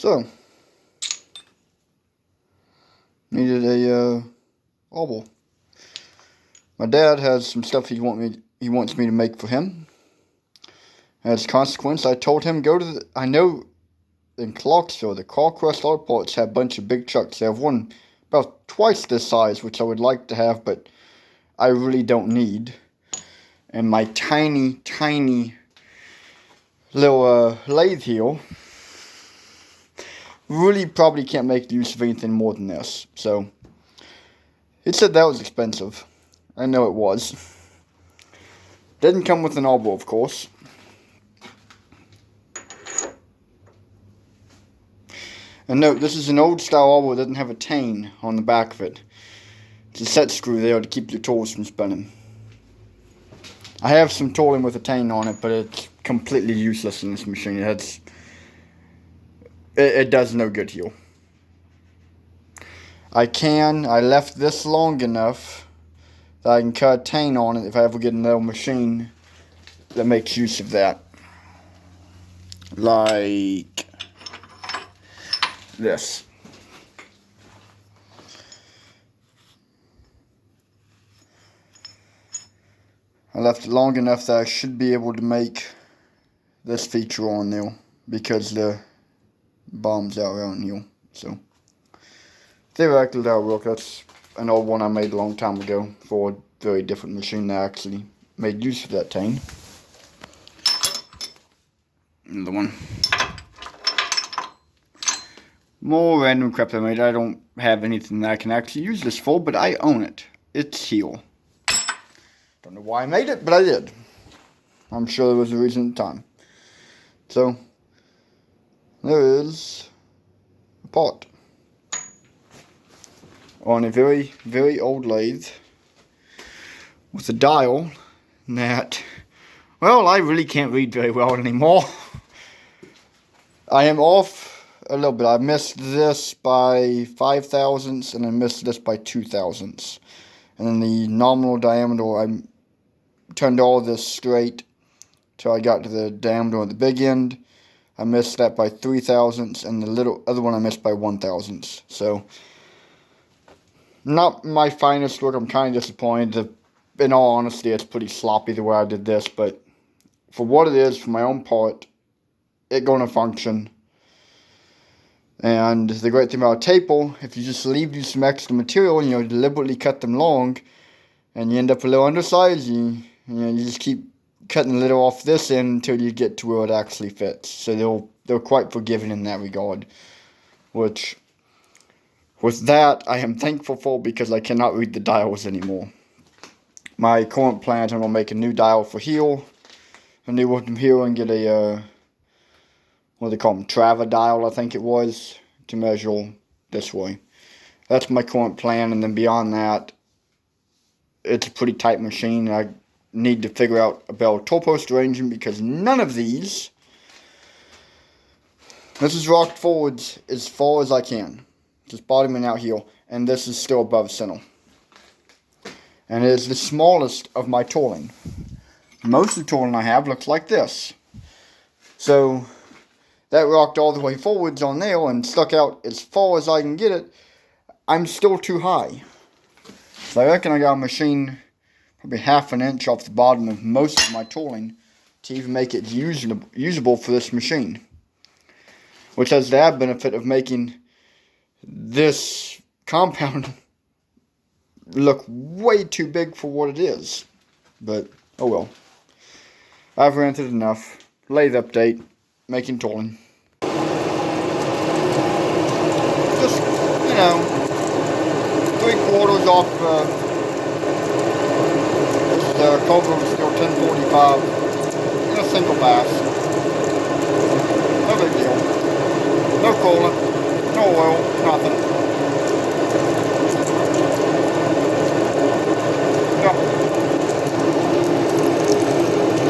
So, needed a oval. My dad has some stuff he wants me to make for him. As a consequence, I told him go to I know in Clarksville the Carquest Auto Parts have a bunch of big trucks. They have one about twice this size, which I would like to have, but I really don't need. And my tiny little lathe heel really probably can't make use of anything more than this. So it said that was expensive. I know it was. Didn't come with an elbow, of course. And note, this is an old style elbow. It doesn't have a tane on the back of it. It's a set screw there to keep your tools from spinning. I have some tooling with a tane on it, but it's completely useless in this machine. It does no good here. I left this long enough that I can cut a tane on it if I ever get another machine that makes use of that. Like this. I left it long enough that I should be able to make this feature on there because the bombs out around here. So theoretically that'll work. That's an old one I made a long time ago for a very different machine that actually made use of that tane. Another one. More random crap I made. I don't have anything that I can actually use this for, but I own it. It's here. Don't know why I made it, but I did. I'm sure there was a reason at the time. So, there is a part on a very, very old lathe with a dial that, well, I really can't read very well anymore. I am off a little bit. I missed this by 5 thousandths and I missed this by 2 thousandths. And then the nominal diameter, I turned all of this straight till I got to the diameter of the big end. I missed that by 3 thousandths, and the little other one I missed by 1 thousandths. So, not my finest work. I'm kind of disappointed. In all honesty, it's pretty sloppy the way I did this, but for what it is, for my own part, it's going to function. And the great thing about a taper, if you just leave you some extra material and you deliberately cut them long, and you end up a little undersized, you just keep cutting a little off this end until you get to where it actually fits. So they're quite forgiving in that regard. Which, with that, I am thankful for because I cannot read the dials anymore. My current plan is I'm going to make a new dial for here. A new one from here and get a, what do they call them, Trava dial, I think it was, to measure this way. That's my current plan, and then beyond that, it's a pretty tight machine. I need to figure out a bell toe post arrangement because none of these, this is rocked forwards as far as I can, just bottoming out here, and this is still above center. And it is the smallest of my tooling. Most of the tooling I have looks like this. So that rocked all the way forwards on there and stuck out as far as I can get it. I'm still too high. So I reckon I got a machine probably half an inch off the bottom of most of my tooling to even make it usable for this machine. Which has the added benefit of making this compound look way too big for what it is. But, oh well. I've ranted enough. Lathe update. Making tooling. Just, 3/4 off, the Cobra was still 1045 in a single pass. No big deal. No coolant, no oil, nothing. Yeah.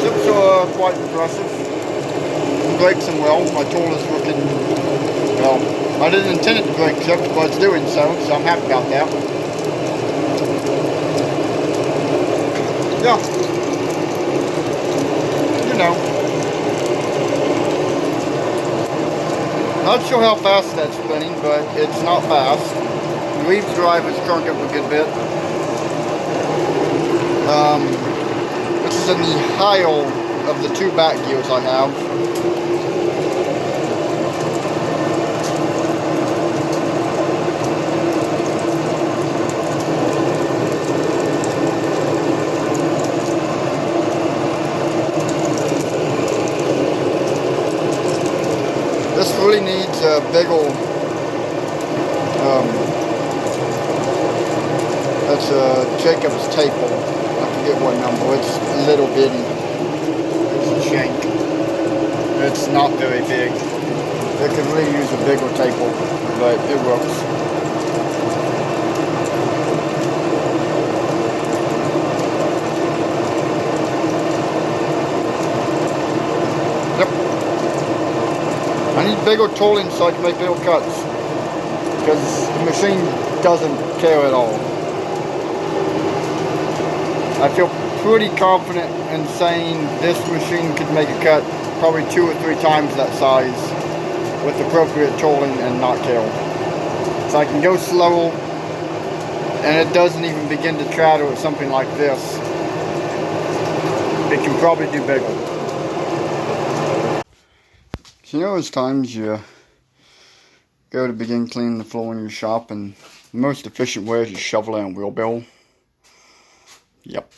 Zips are quite impressive. Brakes them well. My tool is working well. I didn't intend it to brake zips, but it's doing so I'm happy about that. Yeah. Not sure how fast that's spinning, but it's not fast. The leaf drive has shrunk up a good bit. This is in the Heil of the 2 back gears I have. This really needs a big old, that's a Jacob's Staple. I forget what number. It's little bitty. It's a shank. It's not very big. It could really use a bigger staple, but it works. I need bigger tooling so I can make little cuts, because the machine doesn't care at all. I feel pretty confident in saying this machine could make a cut probably 2 or 3 times that size with appropriate tooling and not kill. So I can go slow, and it doesn't even begin to travel with something like this. It can probably do bigger. You know, there's times you go to begin cleaning the floor in your shop, and the most efficient way is to shovel it in a wheelbarrow. Yep.